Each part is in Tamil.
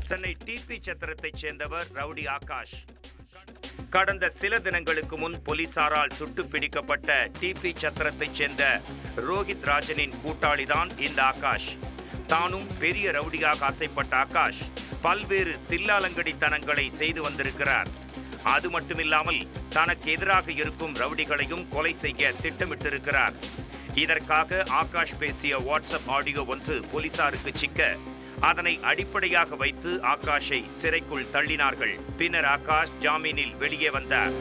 சென்னை டிபி சத்திரத்தைச் சேர்ந்தவர் ரவுடி ஆகாஷ். கடந்த சில தினங்களுக்கு முன் போலீசாரால் சுட்டு பிடிக்கப்பட்ட டிபி சத்திரத்தைச் சேர்ந்த ரோஹித் ராஜனின் கூட்டாளிதான் இந்த ஆகாஷ். தானும் பெரிய ரவுடியாக ஆசைப்பட்ட ஆகாஷ் பல்வேறு தில்லாலங்கடித்தனங்களை செய்து வந்திருக்கிறார். அது மட்டுமில்லாமல் தனக்கு எதிராக இருக்கும் ரவுடிகளையும் கொலை செய்ய திட்டமிட்டிருக்கிறார். இதற்காக ஆகாஷ் பேசிய வாட்ஸ்அப் ஆடியோ ஒன்று போலீசாருக்கு சிக்க அதனை அடிப்படையாக வைத்து ஆகாஷை சிறைக்குள் தள்ளினார்கள். பின்னர் ஆகாஷ் ஜாமீனில் வெளியே வந்தார்.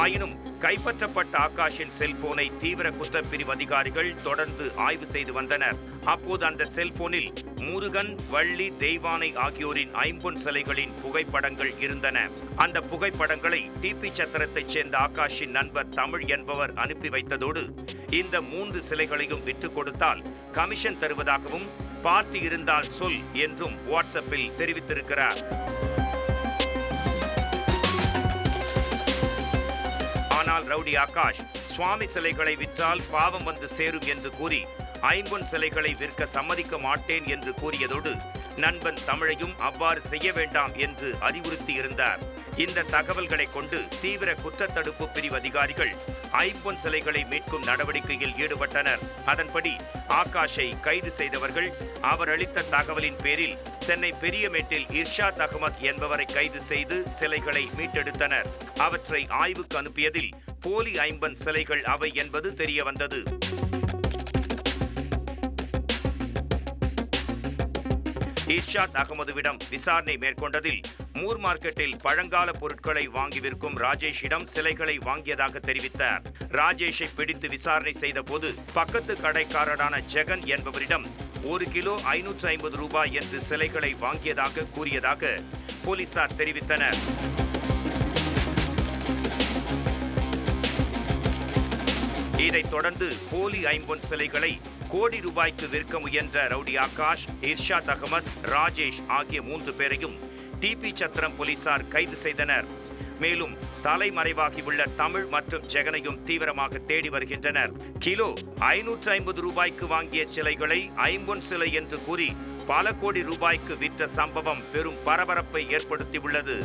ஆயினும் கைப்பற்றப்பட்ட ஆகாஷின் செல்போனை தீவிர குற்றப்பிரிவு அதிகாரிகள் தொடர்ந்து ஆய்வு செய்து வந்தனர். அப்போது அந்த செல்போனில் முருகன், வள்ளி, தெய்வானை ஆகியோரின் ஐம்பொன் சிலைகளின் புகைப்படங்கள் இருந்தன. அந்த புகைப்படங்களை டிபி சத்திரத்தைச் சேர்ந்த ஆகாஷின் நண்பர் தமிழ் என்பவர் அனுப்பி வைத்ததோடு இந்த 3 சிலைகளையும் விற்றுக் கொடுத்தால் கமிஷன் தருவதாகவும் பார்த்து இருந்தால் சொல் என்றும் வாட்ஸ்அப்பில் தெரிவித்திருக்கிறார். ஆனால் ரவுடி ஆகாஷ் சுவாமி சிலைகளை விற்றால் பாவம் வந்து சேரும் என்று கூறி ஐம்பொன் சிலைகளை விற்க சம்மதிக்க மாட்டேன் என்று கூறியதோடு நண்பன் தமிழையும் அவ்வாறு செய்ய வேண்டாம் என்று அறிவுறுத்தி இருந்தார். இந்த தகவல்களை கொண்டு தீவிர குற்றத்தடுப்பு பிரிவு அதிகாரிகள் ஐம்பொன் சிலைகளை மீட்கும் நடவடிக்கையில் ஈடுபட்டனர். அதன்படி ஆகாஷை கைது செய்தவர்கள் அவர் அளித்த தகவலின் பேரில் சென்னை பெரியமேட்டில் இர்ஷாத் அகமது என்பவரை கைது செய்து சிலைகளை மீட்டெடுத்தனர். அவற்றை ஆய்வுக்கு அனுப்பியதில் போலி ஐம்பொன் சிலைகள் அவை என்பது தெரிய வந்தது. இர்ஷாத் அகமதுவிடம் விசாரணை மேற்கொண்டதில் மூர் மார்க்கெட்டில் பழங்கால பொருட்களை வாங்கி விற்கும் ராஜேஷிடம் சிலைகளை வாங்கியதாக தெரிவித்தார். ராஜேஷை பிடித்து விசாரணை செய்த போது பக்கத்து கடைக்காரரான ஜெகன் என்பவரிடம் 1 கிலோ 550 ரூபாய் என்று சிலைகளை வாங்கியதாக கூறியதாக போலீசார் தெரிவித்தனர். இதைத் தொடர்ந்து போலி ஐம்பொன் சிலைகளை கோடி ரூபாய்க்கு விற்க முயன்ற ரவுடி ஆகாஷ், இர்ஷாத் அகமது, ராஜேஷ் ஆகிய 3 பேரையும் டிபி சத்திரம் போலீசார் கைது செய்தனர். மேலும் தலைமறைவாகியுள்ள தமிழ் மற்றும் ஜெகனையும் தீவிரமாக தேடி வருகின்றனர். கிலோ 550 ரூபாய்க்கு வாங்கிய சிலைகளை ஐம்பொன் சிலை என்று கூறி பல கோடி ரூபாய்க்கு விற்ற சம்பவம் பெரும் பரபரப்பை ஏற்படுத்தியுள்ளது.